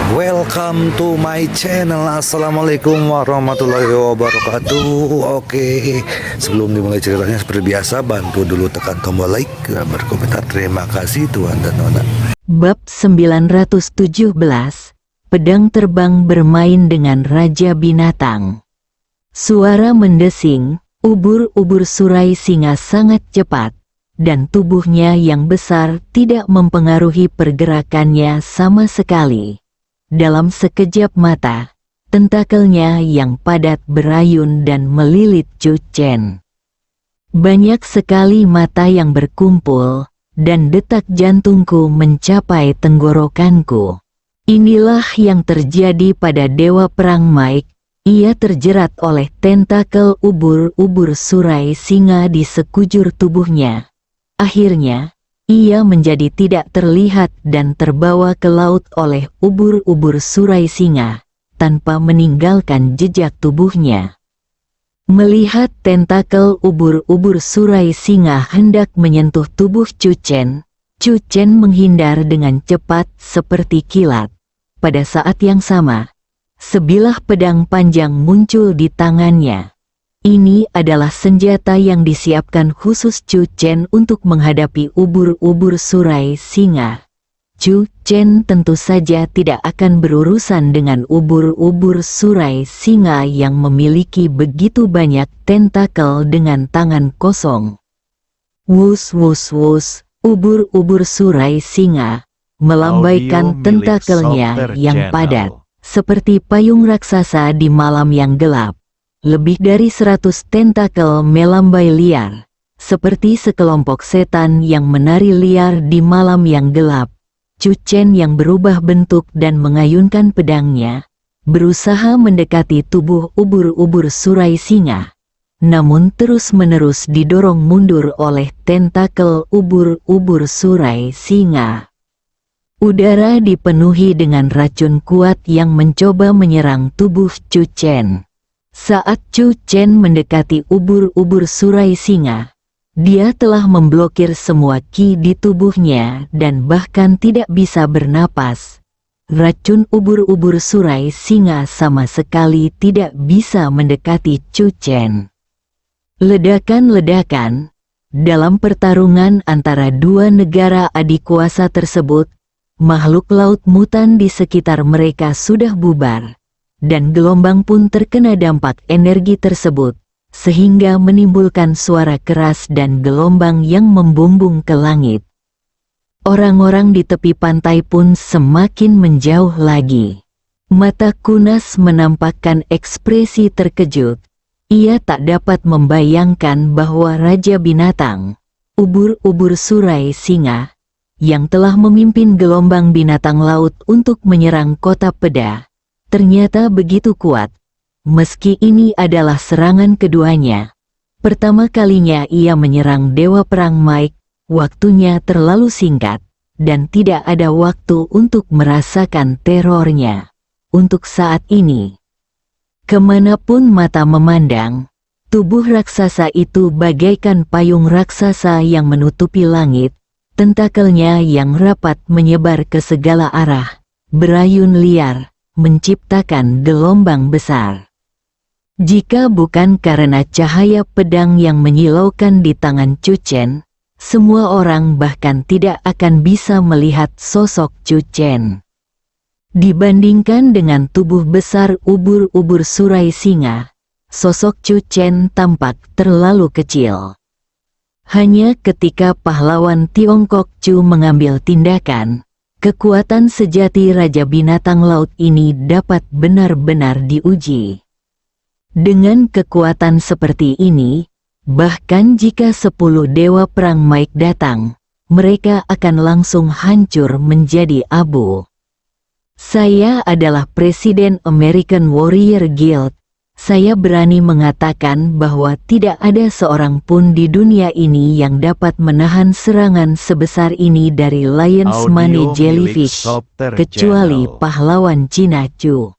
Welcome to my channel. Assalamualaikum warahmatullahi wabarakatuh. Oke, sebelum dimulai ceritanya seperti biasa, bantu dulu tekan tombol like dan berkomentar. Terima kasih Tuhan dan Nona. Bab 917, Pedang Terbang Bermain dengan Raja Binatang. Suara mendesing, ubur-ubur Surai Singa sangat cepat, dan tubuhnya yang besar tidak mempengaruhi pergerakannya sama sekali. Dalam sekejap mata, tentakelnya yang padat berayun dan melilit Chu Chen. Banyak sekali mata yang berkumpul, dan detak jantungku mencapai tenggorokanku. Inilah yang terjadi pada Dewa Perang Mike. Ia terjerat oleh tentakel ubur-ubur Surai Singa di sekujur tubuhnya. Akhirnya, ia menjadi tidak terlihat dan terbawa ke laut oleh ubur-ubur Surai Singa, tanpa meninggalkan jejak tubuhnya. Melihat tentakel ubur-ubur Surai Singa hendak menyentuh tubuh Chu Chen menghindar dengan cepat seperti kilat. Pada saat yang sama, sebilah pedang panjang muncul di tangannya. Ini adalah senjata yang disiapkan khusus Chu Chen untuk menghadapi ubur-ubur Surai Singa. Chu Chen tentu saja tidak akan berurusan dengan ubur-ubur Surai Singa yang memiliki begitu banyak tentakel dengan tangan kosong. Wus wus wus, ubur-ubur Surai Singa melambaikan tentakelnya yang padat, seperti payung raksasa di malam yang gelap. Lebih dari 100 tentakel melambai liar, seperti sekelompok setan yang menari liar di malam yang gelap. Chu Chen yang berubah bentuk dan mengayunkan pedangnya, berusaha mendekati tubuh ubur-ubur Surai Singa, namun terus-menerus didorong mundur oleh tentakel ubur-ubur Surai Singa. Udara dipenuhi dengan racun kuat yang mencoba menyerang tubuh Chu Chen. Saat Chu Chen mendekati ubur-ubur Surai Singa, dia telah memblokir semua ki di tubuhnya dan bahkan tidak bisa bernapas. Racun ubur-ubur Surai Singa sama sekali tidak bisa mendekati Chu Chen. Ledakan-ledakan dalam pertarungan antara dua negara adik kuasa tersebut, makhluk laut mutan di sekitar mereka sudah bubar. Dan gelombang pun terkena dampak energi tersebut, sehingga menimbulkan suara keras dan gelombang yang membumbung ke langit. Orang-orang di tepi pantai pun semakin menjauh lagi. Mata Kunas menampakkan ekspresi terkejut. Ia tak dapat membayangkan bahwa Raja Binatang, ubur-ubur Surai Singa, yang telah memimpin gelombang binatang laut untuk menyerang kota Peda, ternyata begitu kuat. Meski ini adalah serangan keduanya, pertama kalinya ia menyerang Dewa Perang Mike, waktunya terlalu singkat, dan tidak ada waktu untuk merasakan terornya. Untuk saat ini, kemanapun mata memandang, tubuh raksasa itu bagaikan payung raksasa yang menutupi langit, tentakelnya yang rapat menyebar ke segala arah, berayun liar, menciptakan gelombang besar. Jika bukan karena cahaya pedang yang menyilaukan di tangan Chu Chen, semua orang bahkan tidak akan bisa melihat sosok Chu Chen. Dibandingkan dengan tubuh besar ubur-ubur Surai Singa, sosok Chu Chen tampak terlalu kecil. Hanya ketika pahlawan Tiongkok Chu mengambil tindakan, kekuatan sejati Raja Binatang Laut ini dapat benar-benar diuji. Dengan kekuatan seperti ini, bahkan jika 10 Dewa Perang Mike datang, mereka akan langsung hancur menjadi abu. Saya adalah Presiden American Warrior Guild. Saya berani mengatakan bahwa tidak ada seorang pun di dunia ini yang dapat menahan serangan sebesar ini dari Lion's Mane Jellyfish, kecuali pahlawan Cina Chu.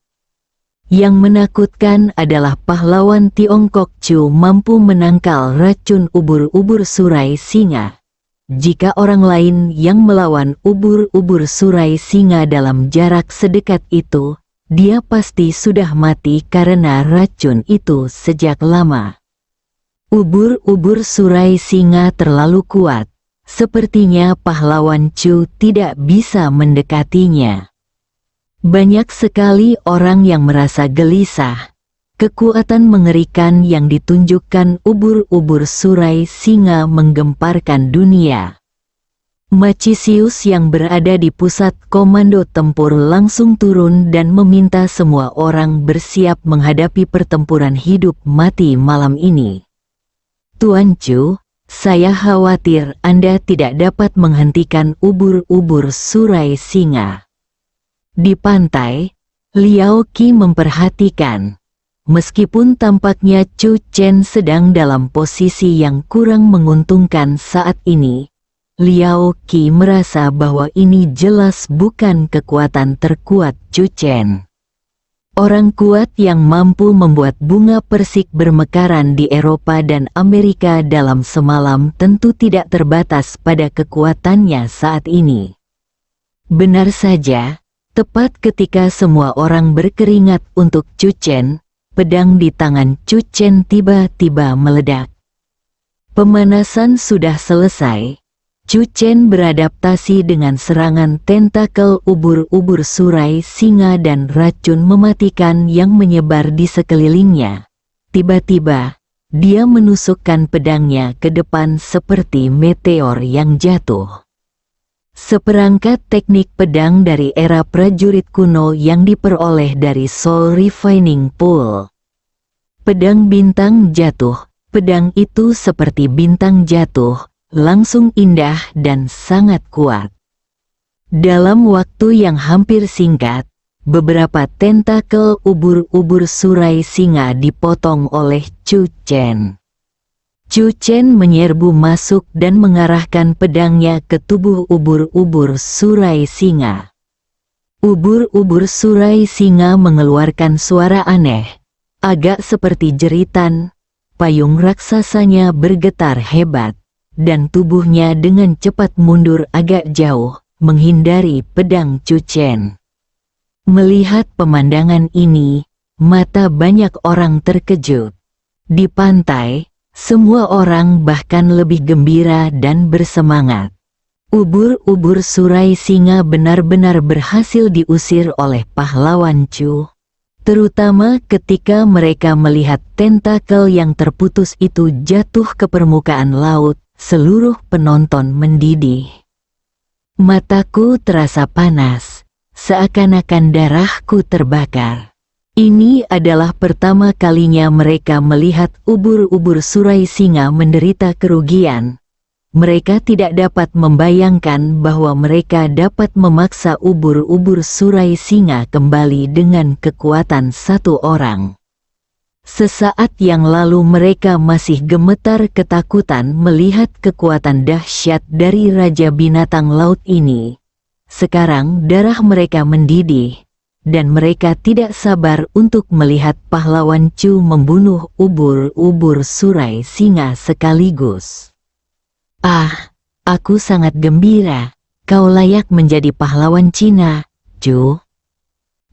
Yang menakutkan adalah pahlawan Tiongkok Chu mampu menangkal racun ubur-ubur Surai Singa. Jika orang lain yang melawan ubur-ubur surai singa dalam jarak sedekat itu, dia pasti sudah mati karena racun itu sejak lama. Ubur-ubur surai singa terlalu kuat. Sepertinya pahlawan Chu tidak bisa mendekatinya. Banyak sekali orang yang merasa gelisah. Kekuatan mengerikan yang ditunjukkan ubur-ubur surai singa menggemparkan dunia. Macisius yang berada di pusat komando tempur langsung turun dan meminta semua orang bersiap menghadapi pertempuran hidup mati malam ini. Tuan Chu, saya khawatir Anda tidak dapat menghentikan ubur-ubur surai singa. Di pantai, Liao Qi memperhatikan. Meskipun tampaknya Chu Chen sedang dalam posisi yang kurang menguntungkan saat ini, Liao Qi merasa bahwa ini jelas bukan kekuatan terkuat Chu Chen. Orang kuat yang mampu membuat bunga persik bermekaran di Eropa dan Amerika dalam semalam tentu tidak terbatas pada kekuatannya saat ini. Benar saja, tepat ketika semua orang berkeringat untuk Chu Chen, pedang di tangan Chu Chen tiba-tiba meledak. Pemanasan sudah selesai. Chu Chen beradaptasi dengan serangan tentakel ubur-ubur surai singa dan racun mematikan yang menyebar di sekelilingnya. Tiba-tiba, dia menusukkan pedangnya ke depan seperti meteor yang jatuh. Seperangkat teknik pedang dari era prajurit kuno yang diperoleh dari Soul Refining Pool. Pedang bintang jatuh. Pedang itu seperti bintang jatuh, langsung indah dan sangat kuat. Dalam waktu yang hampir singkat, beberapa tentakel ubur-ubur surai singa dipotong oleh Chu Chen. Chu Chen menyerbu masuk dan mengarahkan pedangnya ke tubuh ubur-ubur surai singa. Ubur-ubur surai singa mengeluarkan suara aneh, agak seperti jeritan. Payung raksasanya bergetar hebat, dan tubuhnya dengan cepat mundur agak jauh, menghindari pedang Chu Chen. Melihat pemandangan ini, mata banyak orang terkejut. Di pantai, semua orang bahkan lebih gembira dan bersemangat. Ubur-ubur surai singa benar-benar berhasil diusir oleh pahlawan Chu. Terutama ketika mereka melihat tentakel yang terputus itu jatuh ke permukaan laut, seluruh penonton mendidih. Mataku terasa panas, seakan-akan darahku terbakar. Ini adalah pertama kalinya mereka melihat ubur-ubur surai singa menderita kerugian. Mereka tidak dapat membayangkan bahwa mereka dapat memaksa ubur-ubur surai singa kembali dengan kekuatan satu orang. Sesaat yang lalu mereka masih gemetar ketakutan melihat kekuatan dahsyat dari Raja Binatang Laut ini. Sekarang darah mereka mendidih, dan mereka tidak sabar untuk melihat pahlawan Chu membunuh ubur-ubur surai singa sekaligus. Ah, aku sangat gembira. Kau layak menjadi pahlawan Cina, Chu.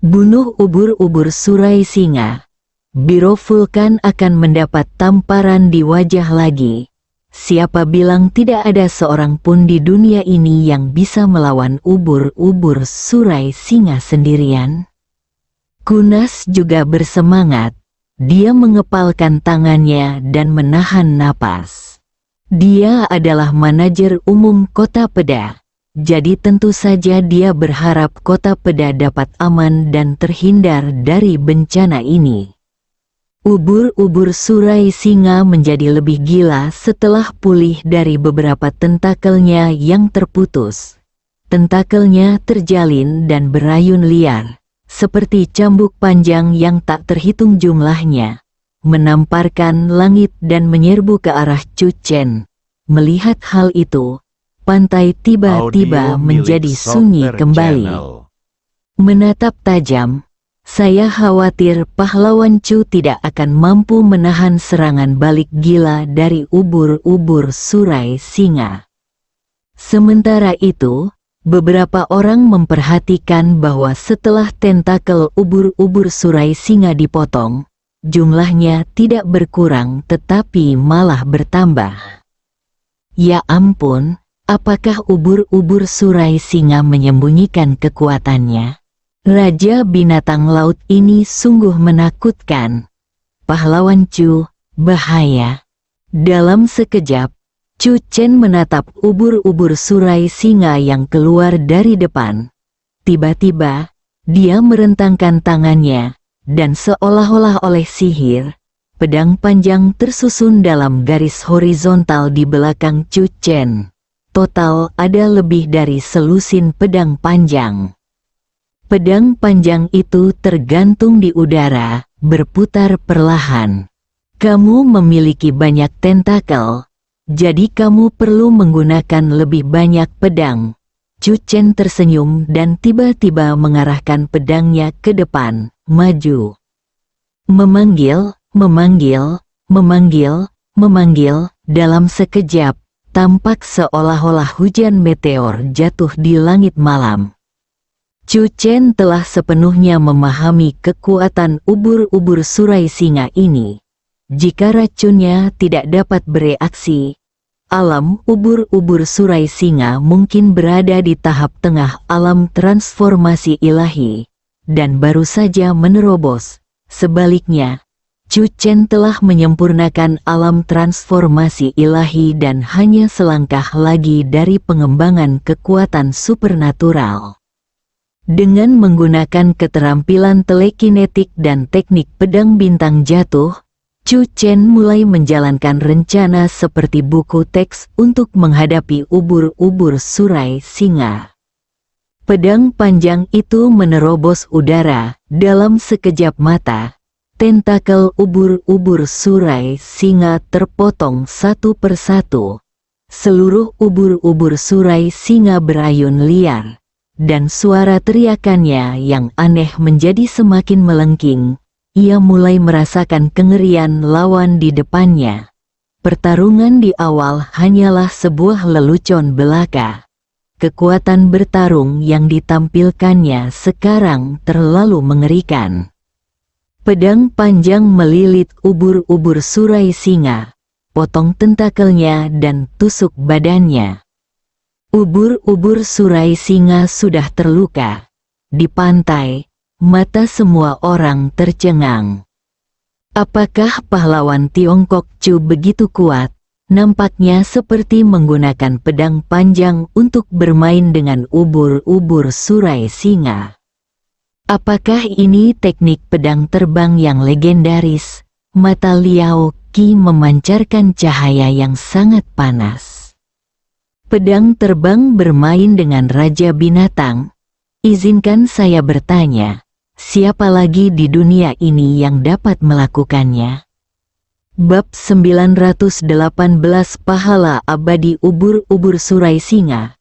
Bunuh ubur-ubur surai singa. Biro Vulkan akan mendapat tamparan di wajah lagi. Siapa bilang tidak ada seorang pun di dunia ini yang bisa melawan ubur-ubur surai singa sendirian? Kunas juga bersemangat. Dia mengepalkan tangannya dan menahan napas. Dia adalah manajer umum Kota Peda. Jadi tentu saja dia berharap Kota Peda dapat aman dan terhindar dari bencana ini. Ubur-ubur surai singa menjadi lebih gila setelah pulih dari beberapa tentakelnya yang terputus. Tentakelnya terjalin dan berayun liar, seperti cambuk panjang yang tak terhitung jumlahnya, menamparkan langit dan menyerbu ke arah Chu Chen. Melihat hal itu, pantai tiba-tiba menjadi sunyi kembali. Menatap tajam, saya khawatir pahlawan Chu tidak akan mampu menahan serangan balik gila dari ubur-ubur surai singa. Sementara itu, beberapa orang memperhatikan bahwa setelah tentakel ubur-ubur surai singa dipotong, jumlahnya tidak berkurang tetapi malah bertambah. Ya ampun, apakah ubur-ubur surai singa menyembunyikan kekuatannya? Raja binatang laut ini sungguh menakutkan. Pahlawan Chu, bahaya. Dalam sekejap, Chu Chen menatap ubur-ubur surai singa yang keluar dari depan. Tiba-tiba, dia merentangkan tangannya, dan seolah-olah oleh sihir, pedang panjang tersusun dalam garis horizontal di belakang Chu Chen. Total ada lebih dari selusin pedang panjang. Pedang panjang itu tergantung di udara, berputar perlahan. Kamu memiliki banyak tentakel, jadi kamu perlu menggunakan lebih banyak pedang. Chu Chen tersenyum dan tiba-tiba mengarahkan pedangnya ke depan, maju. Memanggil, memanggil, memanggil, memanggil, dalam sekejap, tampak seolah-olah hujan meteor jatuh di langit malam. Chu Chen telah sepenuhnya memahami kekuatan ubur-ubur surai singa ini. Jika racunnya tidak dapat bereaksi, alam ubur-ubur surai singa mungkin berada di tahap tengah alam transformasi ilahi, dan baru saja menerobos. Sebaliknya, Chu Chen telah menyempurnakan alam transformasi ilahi dan hanya selangkah lagi dari pengembangan kekuatan supernatural. Dengan menggunakan keterampilan telekinetik dan teknik pedang bintang jatuh, Chu Chen mulai menjalankan rencana seperti buku teks untuk menghadapi ubur-ubur surai singa. Pedang panjang itu menerobos udara, dalam sekejap mata, tentakel ubur-ubur surai singa terpotong satu persatu. Seluruh ubur-ubur surai singa berayun liar, dan suara teriakannya yang aneh menjadi semakin melengking. Ia mulai merasakan kengerian lawan di depannya. Pertarungan di awal hanyalah sebuah lelucon belaka. Kekuatan bertarung yang ditampilkannya sekarang terlalu mengerikan. Pedang panjang melilit ubur-ubur surai singa, potong tentakelnya dan tusuk badannya. Ubur-ubur surai singa sudah terluka. Di pantai, mata semua orang tercengang. Apakah pahlawan Tiongkok Chu begitu kuat? Nampaknya seperti menggunakan pedang panjang untuk bermain dengan ubur-ubur surai singa. Apakah ini teknik pedang terbang yang legendaris? Mata Liao Qi memancarkan cahaya yang sangat panas. Pedang terbang bermain dengan Raja Binatang? Izinkan saya bertanya, siapa lagi di dunia ini yang dapat melakukannya? Bab 918 Pahala Abadi Ubur-ubur Surai Singa.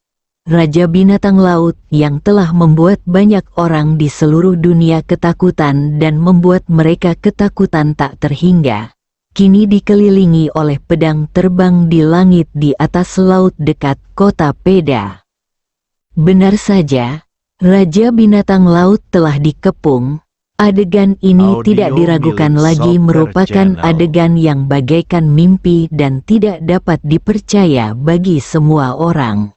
Raja Binatang Laut yang telah membuat banyak orang di seluruh dunia ketakutan dan membuat mereka ketakutan tak terhingga, kini dikelilingi oleh pedang terbang di langit di atas laut dekat kota Peda. Benar saja, Raja Binatang Laut telah dikepung. Adegan ini tidak diragukan lagi merupakan adegan yang bagaikan mimpi dan tidak dapat dipercaya bagi semua orang.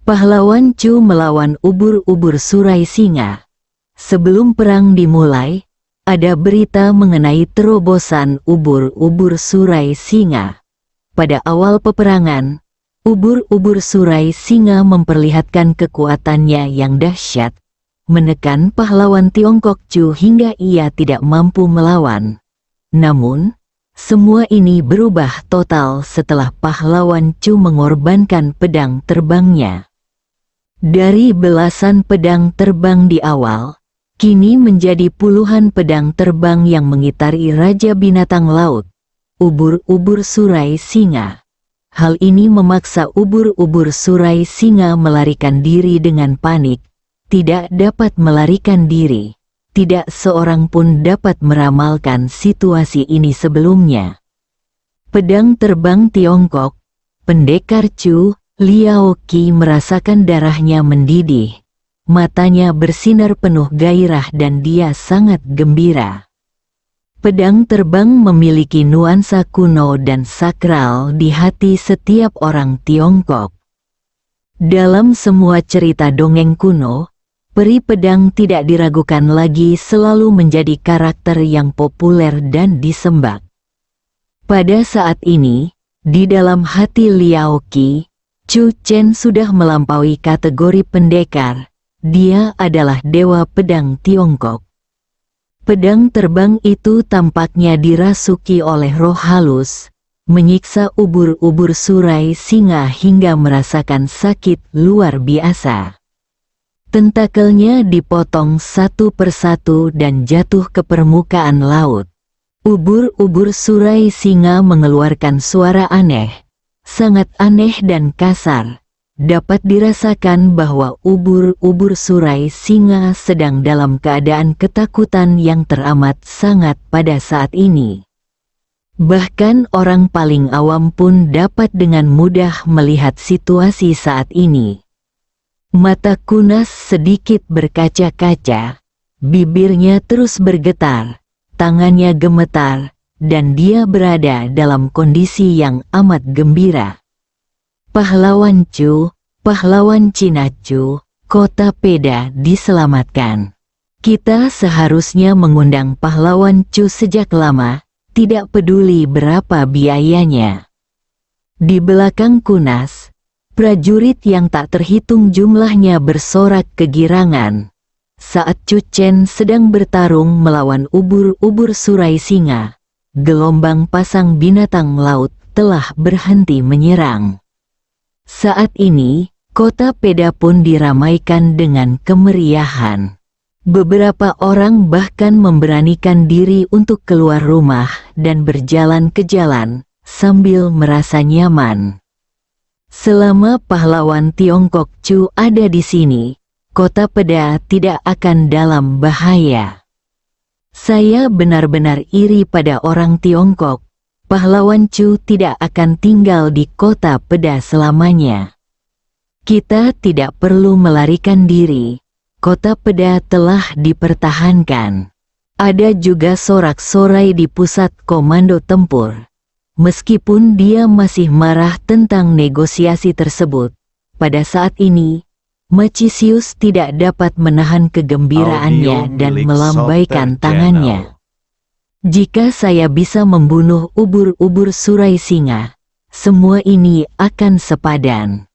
Pahlawan Chu melawan ubur-ubur surai singa. Sebelum perang dimulai, ada berita mengenai terobosan ubur-ubur surai singa. Pada awal peperangan, ubur-ubur surai singa memperlihatkan kekuatannya yang dahsyat, menekan pahlawan Tiongkok Chu hingga ia tidak mampu melawan. Namun, semua ini berubah total setelah pahlawan Chu mengorbankan pedang terbangnya. Dari belasan pedang terbang di awal, kini menjadi puluhan pedang terbang yang mengitari Raja Binatang Laut, ubur-ubur surai singa. Hal ini memaksa ubur-ubur surai singa melarikan diri dengan panik. Tidak dapat melarikan diri. Tidak seorang pun dapat meramalkan situasi ini sebelumnya. Pedang terbang Tiongkok, Pendekar Chu, Liao Qi merasakan darahnya mendidih. Matanya bersinar penuh gairah dan dia sangat gembira. Pedang terbang memiliki nuansa kuno dan sakral di hati setiap orang Tiongkok. Dalam semua cerita dongeng kuno, peri pedang tidak diragukan lagi selalu menjadi karakter yang populer dan disembah. Pada saat ini, di dalam hati Liao Qi, Chu Chen sudah melampaui kategori pendekar. Dia adalah dewa pedang Tiongkok. Pedang terbang itu tampaknya dirasuki oleh roh halus, menyiksa ubur-ubur Surai Singa hingga merasakan sakit luar biasa. Tentakelnya dipotong satu persatu dan jatuh ke permukaan laut. Ubur-ubur Surai Singa mengeluarkan suara aneh, sangat aneh dan kasar. Dapat dirasakan bahwa ubur-ubur Surai Singa sedang dalam keadaan ketakutan yang teramat sangat pada saat ini. Bahkan orang paling awam pun dapat dengan mudah melihat situasi saat ini. Mata Kunas sedikit berkaca-kaca, bibirnya terus bergetar, tangannya gemetar, dan dia berada dalam kondisi yang amat gembira. Pahlawan Chu, pahlawan Cina Chu, kota Peda diselamatkan. Kita seharusnya mengundang pahlawan Chu sejak lama, tidak peduli berapa biayanya. Di belakang Kunas, prajurit yang tak terhitung jumlahnya bersorak kegirangan. Saat Chu Chen sedang bertarung melawan ubur-ubur Surai Singa, gelombang pasang binatang laut telah berhenti menyerang. Saat ini, kota Peda pun diramaikan dengan kemeriahan. Beberapa orang bahkan memberanikan diri untuk keluar rumah dan berjalan ke jalan, sambil merasa nyaman. Selama pahlawan Tiongkok Chu ada di sini, kota Peda tidak akan dalam bahaya. Saya benar-benar iri pada orang Tiongkok. Pahlawan Chu tidak akan tinggal di kota Peda selamanya. Kita tidak perlu melarikan diri. Kota Peda telah dipertahankan. Ada juga sorak-sorai di pusat komando tempur. Meskipun dia masih marah tentang negosiasi tersebut, pada saat ini, Macisius tidak dapat menahan kegembiraannya dan melambaikan tangannya. Jika saya bisa membunuh ubur-ubur Surai Singa, semua ini akan sepadan.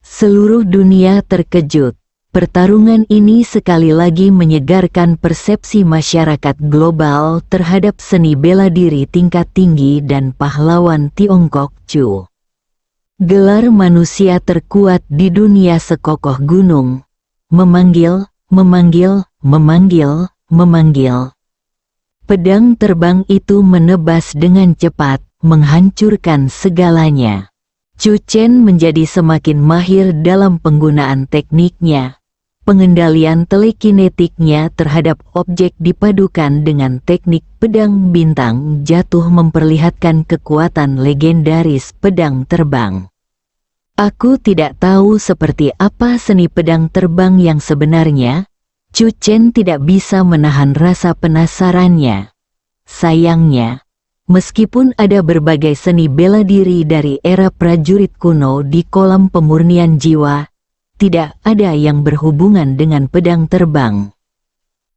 Seluruh dunia terkejut. Pertarungan ini sekali lagi menyegarkan persepsi masyarakat global terhadap seni bela diri tingkat tinggi dan pahlawan Tiongkok Chu. Gelar manusia terkuat di dunia sekokoh gunung. Memanggil, memanggil, memanggil, memanggil. Pedang terbang itu menebas dengan cepat, menghancurkan segalanya. Chu Chen menjadi semakin mahir dalam penggunaan tekniknya. Pengendalian telekinetiknya terhadap objek dipadukan dengan teknik pedang bintang jatuh memperlihatkan kekuatan legendaris pedang terbang. Aku tidak tahu seperti apa seni pedang terbang yang sebenarnya. Chu Chen tidak bisa menahan rasa penasarannya. Sayangnya, meskipun ada berbagai seni bela diri dari era prajurit kuno di kolam pemurnian jiwa, tidak ada yang berhubungan dengan pedang terbang.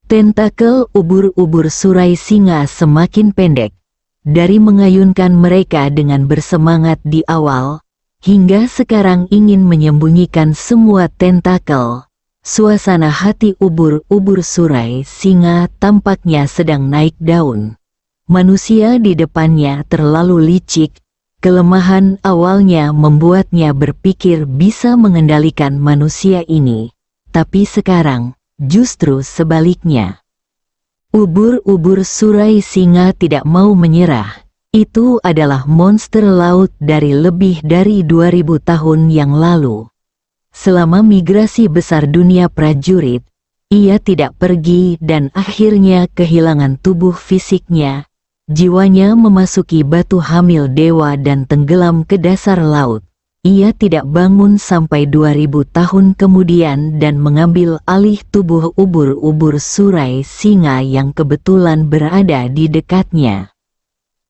Tentakel ubur-ubur Surai Singa semakin pendek. Dari mengayunkan mereka dengan bersemangat di awal, hingga sekarang ingin menyembunyikan semua tentakel. Suasana hati ubur-ubur Surai Singa tampaknya sedang naik daun. Manusia di depannya terlalu licik. Kelemahan awalnya membuatnya berpikir bisa mengendalikan manusia ini. Tapi sekarang, justru sebaliknya. Ubur-ubur Surai Singa tidak mau menyerah. Itu adalah monster laut dari lebih dari 2000 tahun yang lalu. Selama migrasi besar dunia prajurit, ia tidak pergi dan akhirnya kehilangan tubuh fisiknya. Jiwanya memasuki batu hamil dewa dan tenggelam ke dasar laut. ia tidak bangun sampai 2000 tahun kemudian dan mengambil alih tubuh ubur-ubur Surai Singa yang kebetulan berada di dekatnya.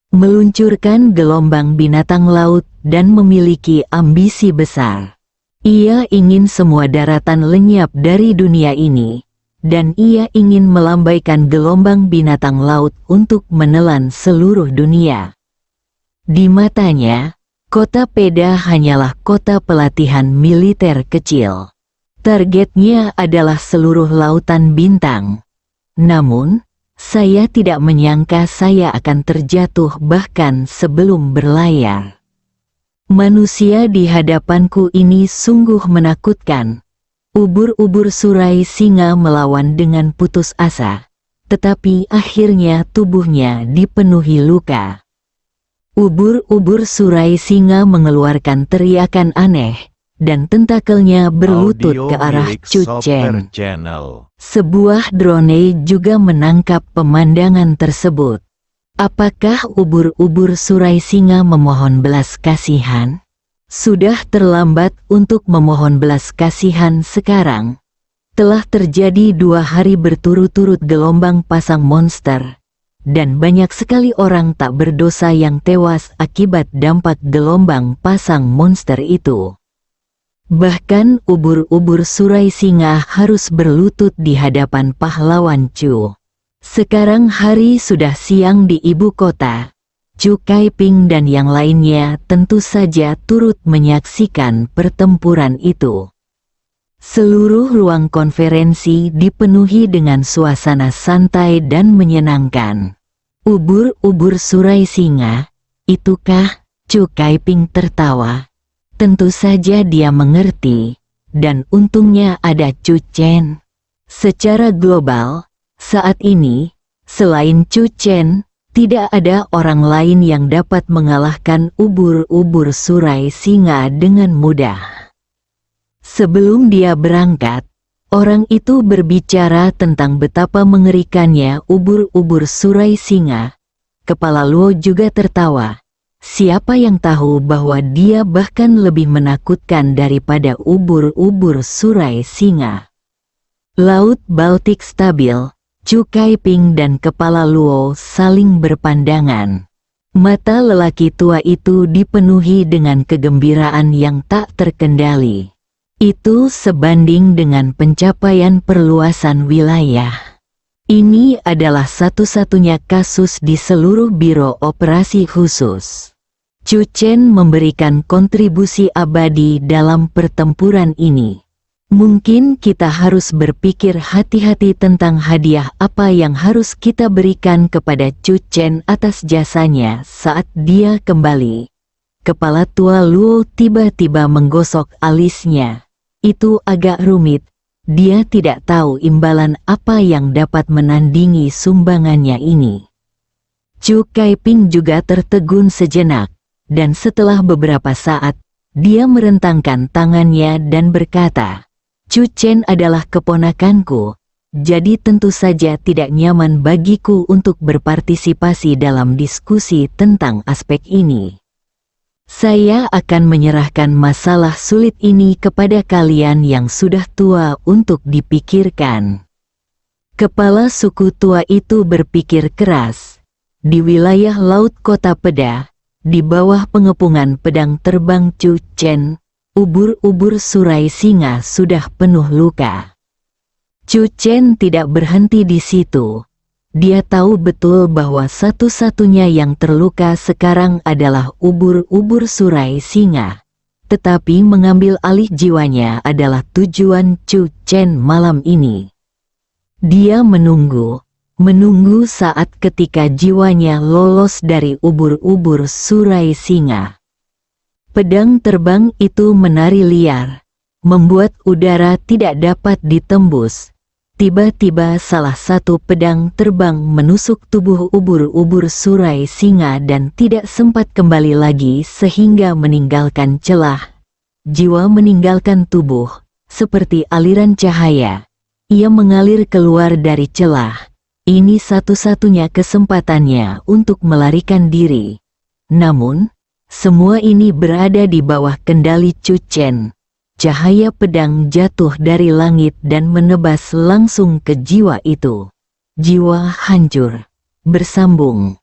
Meluncurkan gelombang binatang laut dan memiliki ambisi besar. Ia ingin semua daratan lenyap dari dunia ini, dan ia ingin melambaikan gelombang binatang laut untuk menelan seluruh dunia. Di matanya, Kota Peda hanyalah kota pelatihan militer kecil. Targetnya adalah seluruh lautan bintang. Namun, saya tidak menyangka saya akan terjatuh bahkan sebelum berlayar. Manusia di hadapanku ini sungguh menakutkan. Ubur-ubur Surai Singa melawan dengan putus asa, tetapi akhirnya tubuhnya dipenuhi luka. Ubur-ubur Surai Singa mengeluarkan teriakan aneh, dan tentakelnya berlutut ke arah Chu Chen. Sebuah drone juga menangkap pemandangan tersebut. Apakah ubur-ubur Surai Singa memohon belas kasihan? Sudah terlambat untuk memohon belas kasihan sekarang. Telah terjadi 2 hari berturut-turut gelombang pasang monster. Dan banyak sekali orang tak berdosa yang tewas akibat dampak gelombang pasang monster itu. Bahkan ubur-ubur Surai Singa harus berlutut di hadapan pahlawan Chu. Sekarang hari sudah siang di ibu kota. Chu Kaiping dan yang lainnya tentu saja turut menyaksikan pertempuran itu. Seluruh ruang konferensi dipenuhi dengan suasana santai dan menyenangkan. Ubur-ubur Surai Singa, itukah? Chu Kaiping tertawa. Tentu saja dia mengerti, dan untungnya ada Chu Chen. Secara global, saat ini, selain Chu Chen, tidak ada orang lain yang dapat mengalahkan ubur-ubur Surai Singa dengan mudah. Sebelum dia berangkat, orang itu berbicara tentang betapa mengerikannya ubur-ubur Surai Singa. Kepala Luo juga tertawa. Siapa yang tahu bahwa dia bahkan lebih menakutkan daripada ubur-ubur Surai Singa. Laut Baltik stabil, Chu Kaiping dan Kepala Luo saling berpandangan. Mata lelaki tua itu dipenuhi dengan kegembiraan yang tak terkendali. Itu sebanding dengan pencapaian perluasan wilayah. Ini adalah satu-satunya kasus di seluruh biro operasi khusus. Chu Chen memberikan kontribusi abadi dalam pertempuran ini. Mungkin kita harus berpikir hati-hati tentang hadiah apa yang harus kita berikan kepada Chu Chen atas jasanya saat dia kembali. Kepala tua Luo tiba-tiba menggosok alisnya. Itu agak rumit, dia tidak tahu imbalan apa yang dapat menandingi sumbangannya ini. Chu Kaiping juga tertegun sejenak, dan setelah beberapa saat, dia merentangkan tangannya dan berkata, Chu Chen adalah keponakanku, jadi tentu saja tidak nyaman bagiku untuk berpartisipasi dalam diskusi tentang aspek ini. Saya akan menyerahkan masalah sulit ini kepada kalian yang sudah tua untuk dipikirkan. Kepala suku tua itu berpikir keras. Di wilayah Laut Kota Peda, di bawah pengepungan pedang terbang Chu Chen, ubur-ubur Surai Singa sudah penuh luka. Chu Chen tidak berhenti di situ. Dia tahu betul bahwa satu-satunya yang terluka sekarang adalah ubur-ubur Surai Singa. Tetapi mengambil alih jiwanya adalah tujuan Chu Chen malam ini. Dia menunggu saat ketika jiwanya lolos dari ubur-ubur Surai Singa. Pedang terbang itu menari liar, membuat udara tidak dapat ditembus. Tiba-tiba salah satu pedang terbang menusuk tubuh ubur-ubur Surai Singa dan tidak sempat kembali lagi sehingga meninggalkan celah. Jiwa meninggalkan tubuh, seperti aliran cahaya. Ia mengalir keluar dari celah. Ini satu-satunya kesempatannya untuk melarikan diri. Namun, Semua ini berada di bawah kendali Chu Chen. Cahaya pedang jatuh dari langit dan menebas langsung ke jiwa itu. Jiwa hancur, bersambung.